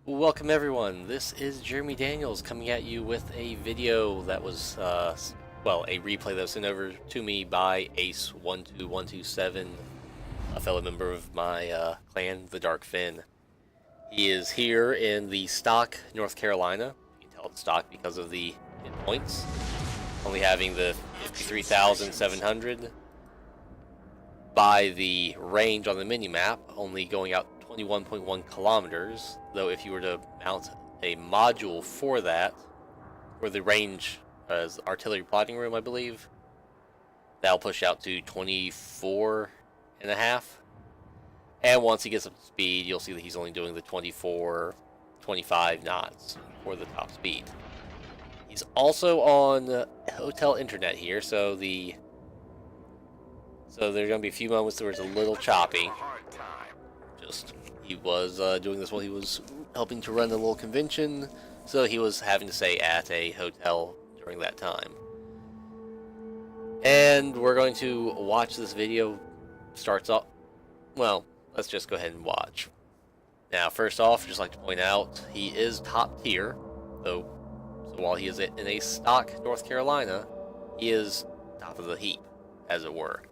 Welcome everyone, this is Jeremy Daniels coming at you with a video that was, a replay that was sent over to me by Ace12127, a fellow member of my clan, the Dark Finn. He is here in the stock North Carolina. You can tell it's stock because of the hit points, only having the 53,700. By the range on the mini-map, only going out 21.1 kilometers, though if you were to mount a module for that, for the range as artillery plotting room, I believe, that'll push out to 24 and a half. And once he gets up to speed, you'll see that he's only doing the 25 knots for the top speed. He's also on hotel internet here, so there's going to be a few moments where it's a little choppy. He was doing this while he was helping to run a little convention, so he was having to stay at a hotel during that time. And we're going to watch this video. Starts off, well, let's just go ahead and watch. Now, first off, just like to point out, he is top tier, so while he is in a stock North Carolina, he is top of the heap, as it were.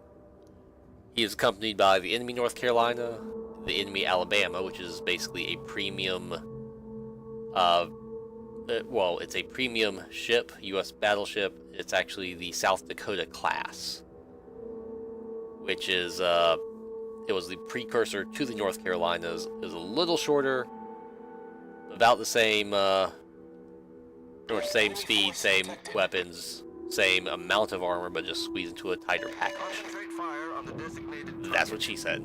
He is accompanied by the enemy North Carolina, the enemy Alabama, which is basically a premium, it's a premium ship, U.S. battleship. It's actually the South Dakota class, which is, it was the precursor to the North Carolinas. It was a little shorter, about the same, same speed, same weapons, same amount of armor, but just squeezed into a tighter package. That's what she said.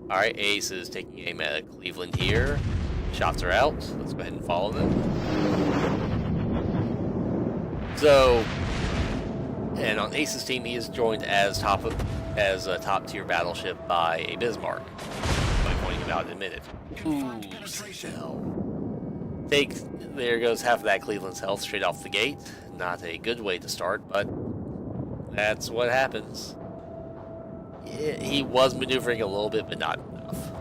Alright, Ace is taking aim at Cleveland here. Shots are out. Let's go ahead and follow them. So, and on Ace's team, he is joined as a top tier battleship by a Bismarck. I'll be pointing him out in a minute. Ooh, there goes half of that Cleveland's health straight off the gate. Not a good way to start, but that's what happens. He was maneuvering a little bit, but not enough.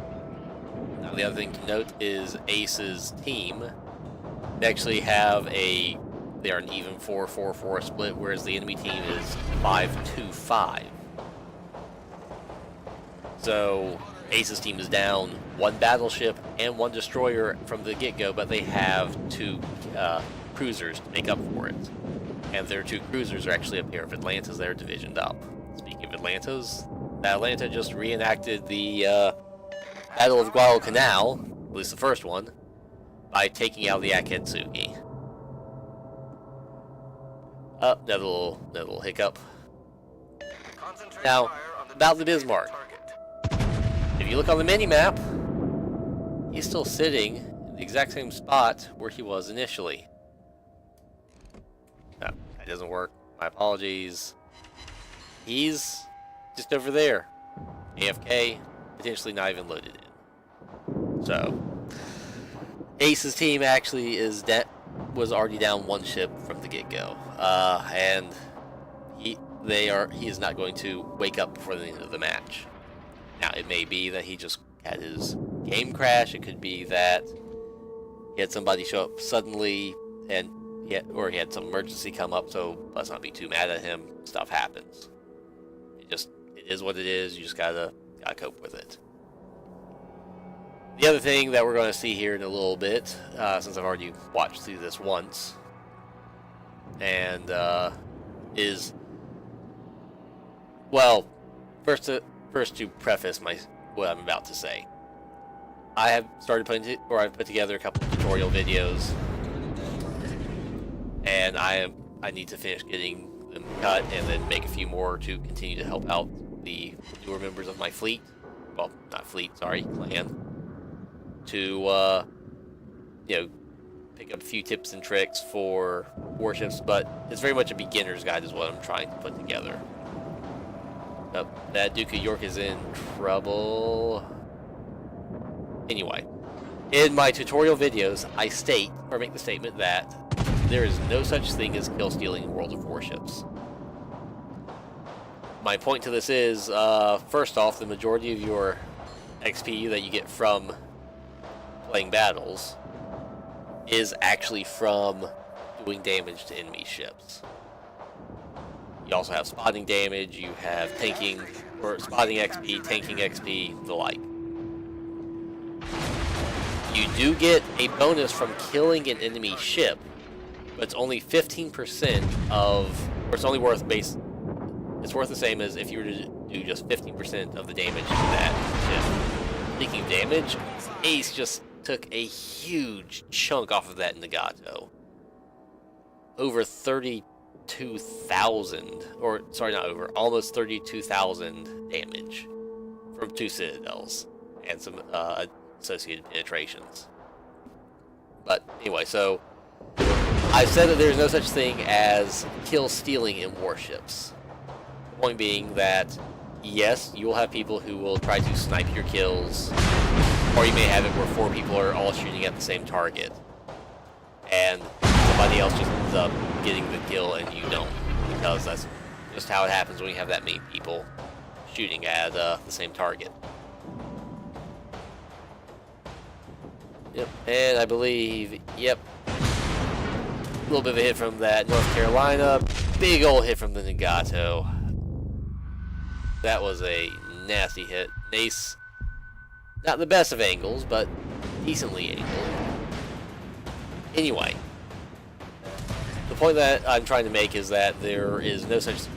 Now, the other thing to note is Ace's team. They actually have they're an even 4-4-4 split, whereas the enemy team is 5-2-5. So, Ace's team is down one battleship and one destroyer from the get-go, but they have two cruisers to make up for it. And their two cruisers are actually a pair of Atlantas that are divisioned up. Speaking of Atlantas, Atlanta just reenacted the Battle of Guadalcanal, at least the first one, by taking out the Akatsuki. Another little hiccup. Now, about the Bismarck. If you look on the mini-map, he's still sitting in the exact same spot where he was initially. No, that doesn't work. My apologies. He's just over there. AFK, potentially not even loaded in. So, Ace's team actually was already down one ship from the get-go. And he is not going to wake up before the end of the match. Now, it may be that he just had his game crash. It could be that he had somebody show up suddenly, or he had some emergency come up, so let's not be too mad at him. Stuff happens. It is what it is. You just gotta cope with it. The other thing that we're going to see here in a little bit, since I've already watched through this once, and is, well, first to preface what I'm about to say, I've put together a couple of tutorial videos, and I need to finish getting them cut and then make a few more to continue to help out the newer members of my fleet. Well, not fleet, sorry, clan. To pick up a few tips and tricks for warships, but it's very much a beginner's guide is what I'm trying to put together. That Duke of York is in trouble. Anyway, in my tutorial videos, I make the statement that there is no such thing as kill stealing in World of Warships. My point to this is, first off, the majority of your XP that you get from playing battles is actually from doing damage to enemy ships. You also have spotting damage, you have tanking, or spotting XP, tanking XP, the like. You do get a bonus from killing an enemy ship, but it's only 15% of, or it's only worth it's worth the same as if you were to do just 15% of the damage to that ship. Speaking of damage, Ace just took a huge chunk off of that Nagato. Over 32,000, or sorry, not over, almost 32,000 damage from 2 citadels and some associated penetrations. But anyway, so I've said that there's no such thing as kill stealing in warships. The point being that yes, you will have people who will try to snipe your kills, or you may have it where 4 people are all shooting at the same target, and somebody else just ends up getting the kill and you don't, because that's just how it happens when you have that many people shooting at the same target. Yep, and I believe, yep, a little bit of a hit from that North Carolina, big old hit from the Nagato. That was a nasty hit. Ace, not the best of angles, but decently angled. Anyway, the point that I'm trying to make is that there is no such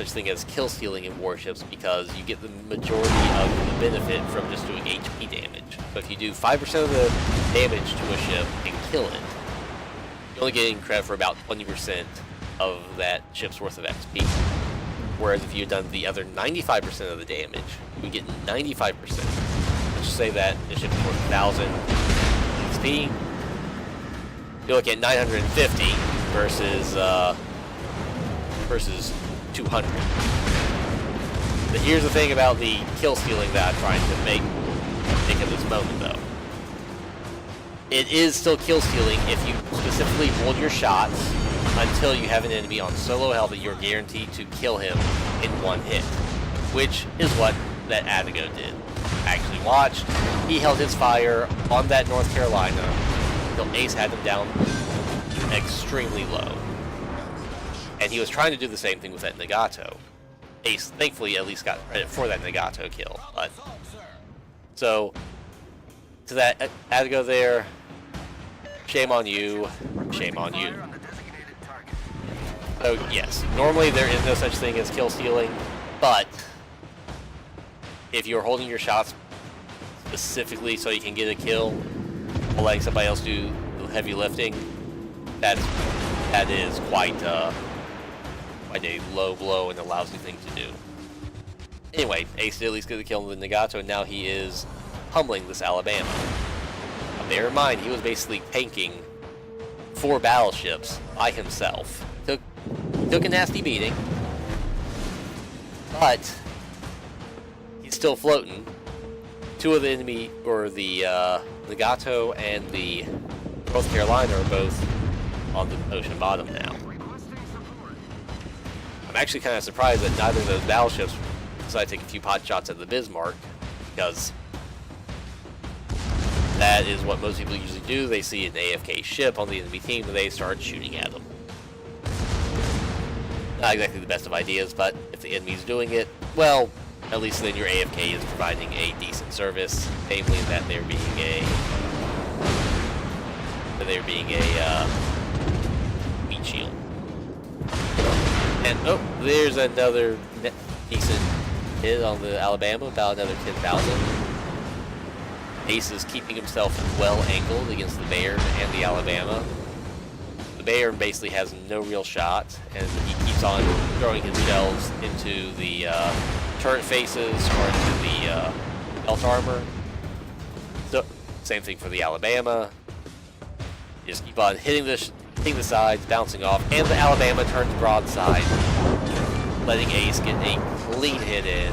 thing as kill stealing in warships, because you get the majority of the benefit from just doing HP damage. So if you do 5% of the damage to a ship and kill it, you're only getting credit for about 20% of that ship's worth of XP. Whereas if you had done the other 95% of the damage, you would get 95%. Let's just say that the ship is worth 1,000 XP. You look at 950 versus 200. But here's the thing about the kill stealing that I'm trying to make at this moment, though. It is still kill stealing if you specifically hold your shots until you have an enemy on solo health that you're guaranteed to kill him in one hit, which is what that Atigo did. I actually watched. He held his fire on that North Carolina until Ace had him down extremely low. And he was trying to do the same thing with that Nagato. Ace, thankfully, at least got credit for that Nagato kill. But so, to that Atigo there, shame on you, shame on you. So yes, normally there is no such thing as kill stealing, but if you're holding your shots specifically so you can get a kill, or letting somebody else do the heavy lifting, that is quite a low blow and a lousy thing to do. Anyway, Ace did at least get the kill on the Nagato, and now he is pummeling this Alabama. Now, bear in mind, he was basically tanking 4 battleships by himself. Took a nasty beating, but he's still floating. 2 of the enemy, or the Nagato and the North Carolina, are both on the ocean bottom now. I'm actually kind of surprised that neither of those battleships decided to take a few pot shots at the Bismarck, because that is what most people usually do. They see an AFK ship on the enemy team and they start shooting at them. Not exactly the best of ideas, but if the enemy's doing it, well, at least then your AFK is providing a decent service, namely that they're being a meat shield. And oh, there's another decent hit on the Alabama, about another 10,000. Ace is keeping himself well angled against the Bayern and the Alabama. The Bayern basically has no real shot, and he keeps on throwing his shells into the turret faces or into the belt armor. So, same thing for the Alabama. You just keep on hitting the sides, bouncing off, and the Alabama turns broadside, letting Ace get a clean hit in.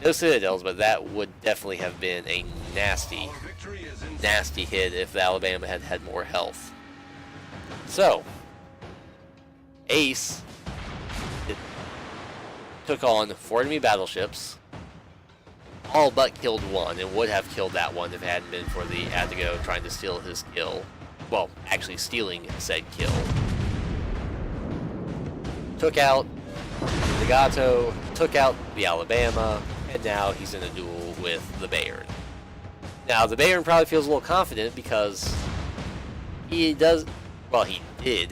No citadels, but that would definitely have been a nasty, nasty hit if the Alabama had had more health. So, Ace took on 4 enemy battleships, all but killed one, and would have killed that one if it hadn't been for the Adigo trying to steal his kill. Well, actually stealing said kill. Took out the Gato, took out the Alabama, and now he's in a duel with the Bayern. Now, the Bayern probably feels a little confident because he did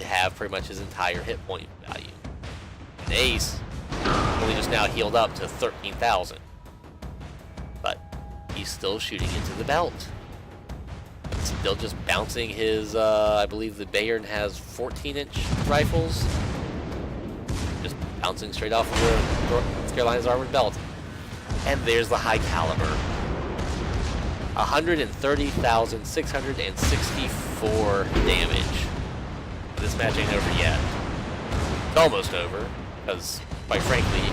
have pretty much his entire hit point value. And Ace only just now healed up to 13,000. But he's still shooting into the belt. Still just bouncing his, I believe the Bayern has 14-inch rifles. Just bouncing straight off of the North Carolina's armored belt. And there's the high caliber. 130,664 damage. This match ain't over yet. It's almost over, because, quite frankly,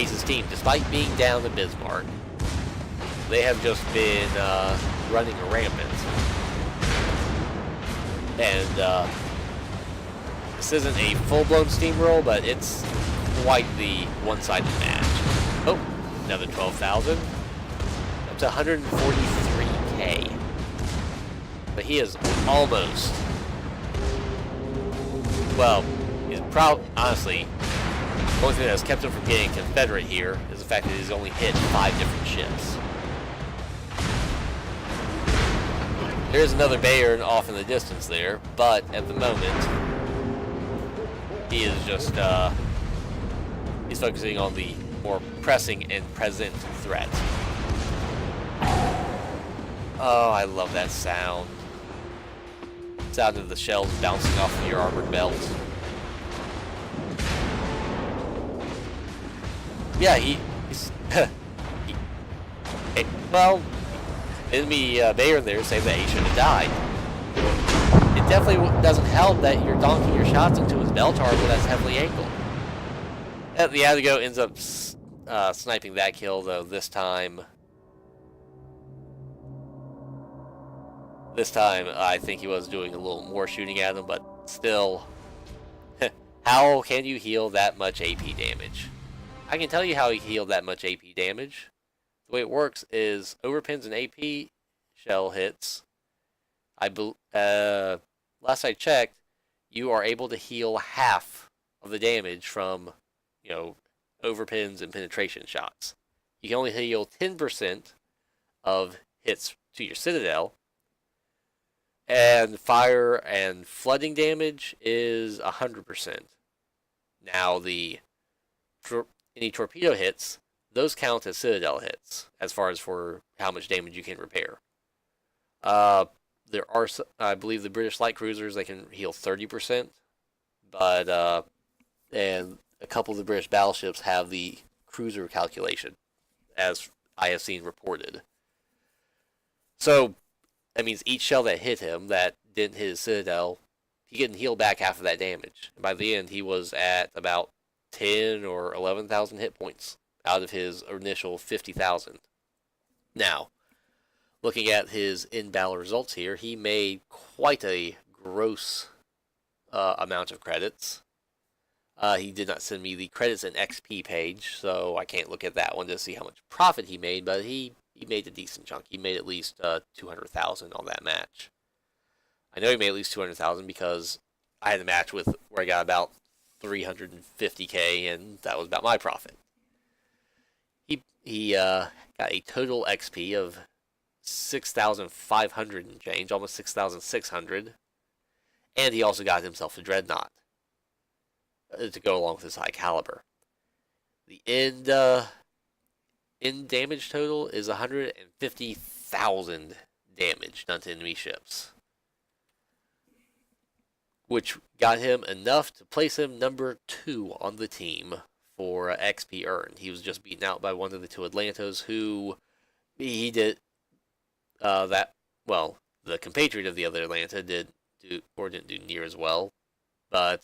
Ace's team, despite being down to Bismarck, they have just been running rampant. And this isn't a full-blown steamroll, but it's quite the one-sided match. Oh, another 12,000. Up to 143k. But he is almost... Well, he's honestly, the only thing that has kept him from getting Confederate here is the fact that he's only hit 5 different ships. There's another Bayern off in the distance there, but at the moment, he is just, he's focusing on the more pressing and present threat. Oh, I love that sound. Sound of the shells bouncing off of your armored belt. Yeah, he's well, enemy Bayern there saying that he should have died. It definitely doesn't help that you're donking your shots into his belt armor that's heavily angled. And the Adigo ends up sniping that kill, though this time I think he was doing a little more shooting at him, but still, how can you heal that much AP damage? I can tell you how he healed that much AP damage. The way it works is overpins and AP shell hits. Last I checked, you are able to heal half of the damage from, overpins and penetration shots. You can only heal 10% of hits to your Citadel, and fire and flooding damage is 100%. Now, any torpedo hits, those count as Citadel hits, as far as for how much damage you can repair. There are, I believe, the British light cruisers, they can heal 30%, but, and a couple of the British battleships have the cruiser calculation, as I have seen reported. So, that means each shell that hit him, that didn't hit his Citadel, he can heal back half of that damage. And by the end, he was at about 10 or 11,000 hit points out of his initial 50,000. Now, looking at his in-battle results here, he made quite a gross amount of credits. He did not send me the credits and XP page, so I can't look at that one to see how much profit he made, but he made a decent chunk. He made at least 200,000 on that match. I know he made at least 200,000 because I had a match where I got about 350k, and that was about my profit. He got a total XP of 6,500 and change, almost 6,600, and he also got himself a dreadnought to go along with his high caliber. The end damage total is 150,000 damage done to enemy ships, which got him enough to place him number 2 on the team for XP earned. He was just beaten out by one of the 2 Atlantas, who he did the compatriot of the other Atlanta didn't do near as well, but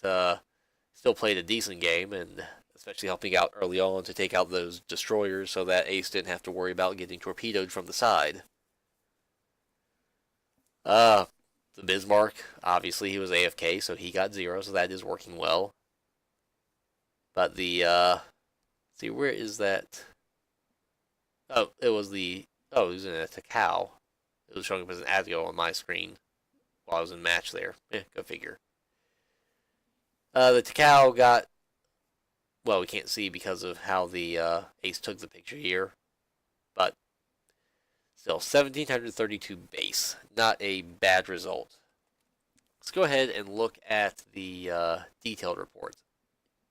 still played a decent game, and especially helping out early on to take out those destroyers so that Ace didn't have to worry about getting torpedoed from the side. The Bismarck, obviously he was AFK, so he got 0, so that is working well. But the, see, where is that? Oh, it was the. Oh, it was in a Takao. It was showing up as an Adgo on my screen while I was in match there. Go figure. The Takao got. Well, we can't see because of how the ace took the picture here, but still 1732 base. Not a bad result. Let's go ahead and look at the detailed report.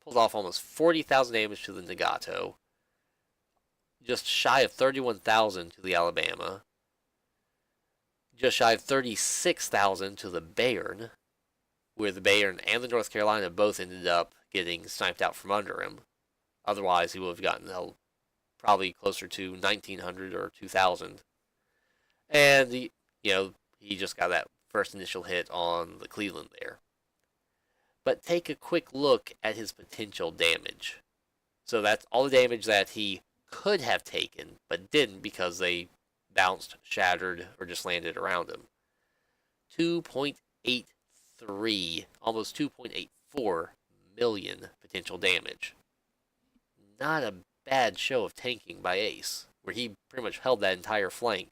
Pulled off almost 40,000 damage to the Nagato, just shy of 31,000 to the Alabama, just shy of 36,000 to the Bayern, where the Bayern and the North Carolina both ended up getting sniped out from under him. Otherwise, he would have gotten probably closer to 1,900 or 2,000. And he just got that first initial hit on the Cleveland there. But take a quick look at his potential damage. So that's all the damage that he could have taken, but didn't because they bounced, shattered, or just landed around him. 2.83, almost 2.84 million potential damage. Not a bad show of tanking by Ace, where he pretty much held that entire flank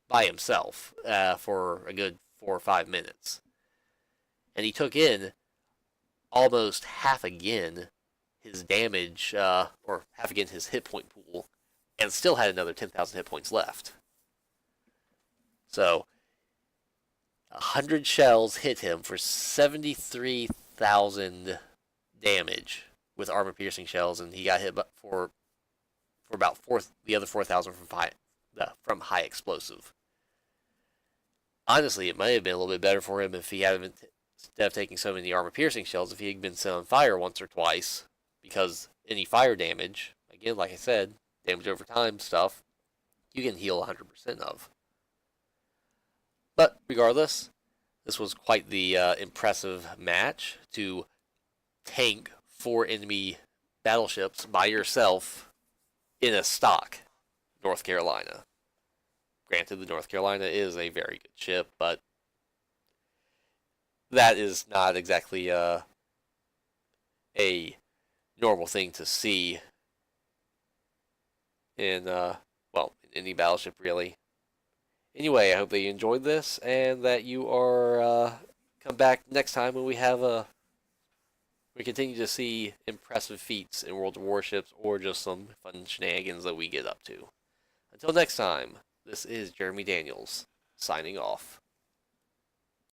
by himself for a good 4 or 5 minutes. And he took in almost half again his damage, or half again his hit point pool, and still had another 10,000 hit points left. So, 100 shells hit him for 73,000 damage with armor piercing shells, and he got hit for about the other 4,000 from high explosive. Honestly, it might have been a little bit better for him if he hadn't been, instead of taking so many armor piercing shells, if he had been set on fire once or twice, because any fire damage, again, like I said, damage over time stuff, you can heal 100% of. But regardless, this was quite the impressive match to tank 4 enemy battleships by yourself in a stock North Carolina. Granted, the North Carolina is a very good ship, but that is not exactly a normal thing to see in, well, in any battleship, really. Anyway, I hope that you enjoyed this, and that you are come back next time when we continue to see impressive feats in World of Warships, or just some fun shenanigans that we get up to. Until next time, this is Jeremy Daniels, signing off.